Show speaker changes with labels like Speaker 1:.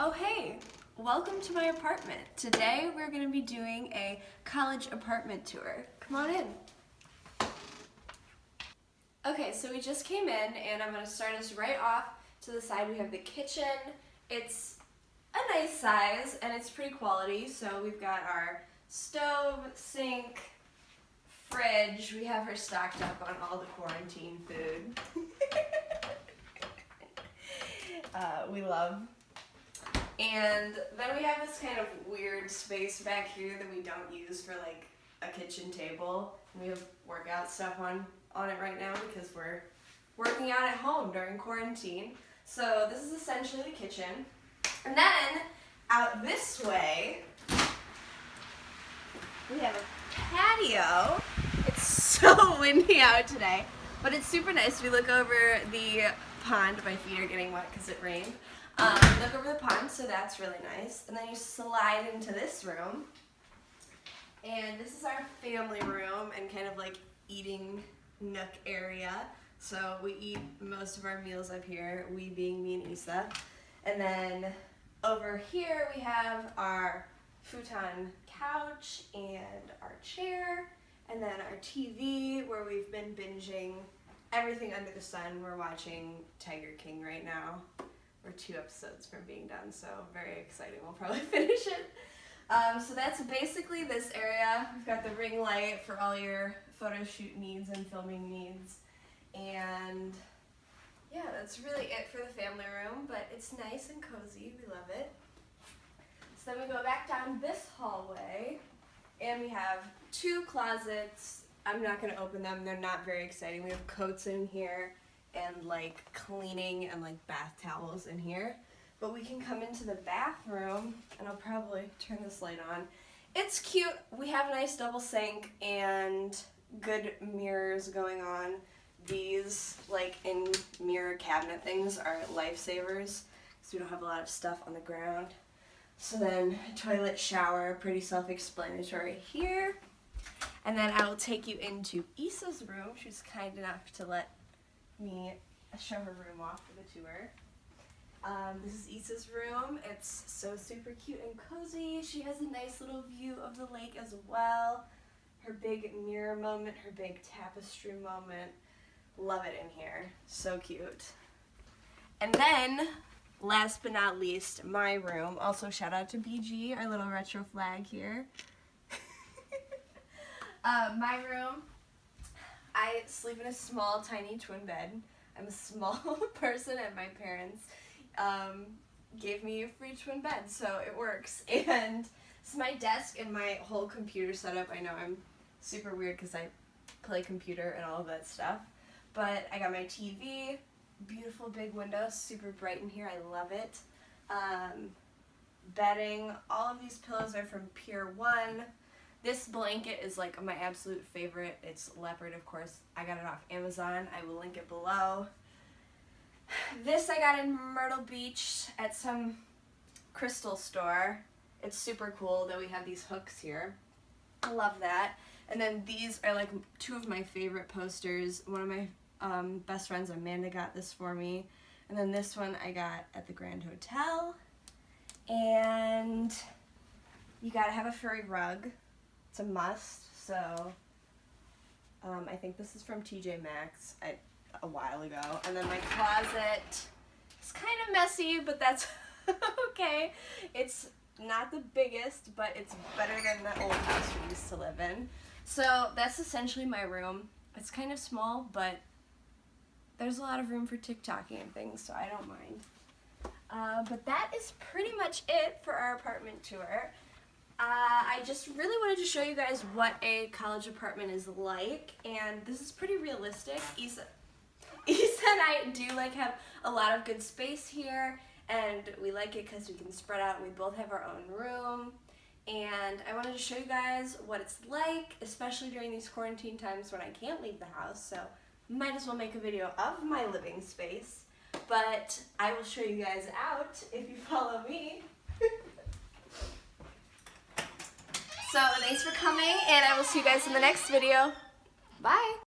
Speaker 1: Oh hey, welcome to my apartment. Today we're going to be doing a college apartment tour. Come on in. Okay, so we just came in and I'm going to start us right off. To the side we have the kitchen. It's a nice size and it's pretty quality. So we've got our stove, sink, fridge. We have her stocked up on all the quarantine food. We love. And then we have this kind of weird space back here that we don't use for like a kitchen table. We have workout stuff on it right now because we're working out at home during quarantine. So this is essentially the kitchen. And then out this way, we have a patio. It's so windy out today, but it's super nice. We look over the pond. My feet are getting wet because it rained. Look over the pond, so that's really nice. And then you slide into this room. And this is our family room and kind of like eating nook area. So we eat most of our meals up here, we being me and Issa. And then over here we have our futon couch and our chair. And then our TV where we've been binging everything under the sun. We're watching Tiger King right now. We're 2 episodes from being done, so very exciting. We'll probably finish it. So that's basically this area. We've got the ring light for all your photo shoot needs and filming needs. And yeah, that's really it for the family room, but it's nice and cozy. We love it. So then we go back down this hallway, and we have 2 closets. I'm not going to open them. They're not very exciting. We have coats in here and like cleaning and like bath towels in here. But we can come into the bathroom, and I'll probably turn this light on. It's cute. We have a nice double sink and good mirrors going on. These like in mirror cabinet things are lifesavers because we don't have a lot of stuff on the ground. So then toilet, shower, pretty self-explanatory here. And then I will take you into Issa's room. She's kind enough to let me show her room off for the tour. This is Issa's room. It's so super cute and cozy. She has a nice little view of the lake as well. Her big mirror moment, her big tapestry moment. Love it in here. So cute. And then, last but not least, my room. Also shout out to BG, our little retro flag here. My room. I sleep in a small, tiny twin bed. I'm a small person, and my parents gave me a free twin bed, so it works. And it's my desk and my whole computer setup. I know I'm super weird because I play computer and all of that stuff, but I got my TV, beautiful big window, super bright in here. I love it. Bedding. All of these pillows are from Pier 1. This blanket is like my absolute favorite. It's leopard, of course. I got it off Amazon. I will link it below. This I got in Myrtle Beach at some crystal store. It's super cool that we have these hooks here. I love that. And then these are like 2 of my favorite posters. One of my best friends, Amanda, got this for me. And then this one I got at the Grand Hotel. And you gotta have a furry rug. It's a must, so I think this is from TJ Maxx a while ago. And then my closet is kind of messy, but that's okay. It's not the biggest, but it's better than the old house we used to live in. So that's essentially my room. It's kind of small, but there's a lot of room for TikToking and things, so I don't mind. But that is pretty much it for our apartment tour. I just really wanted to show you guys what a college apartment is like, and this is pretty realistic. Issa and I do like have a lot of good space here, and we like it because we can spread out. We both have our own room, and I wanted to show you guys what it's like, especially during these quarantine times when I can't leave the house, so might as well make a video of my living space, but I will show you guys out if you follow me. So thanks for coming, and I will see you guys in the next video. Bye!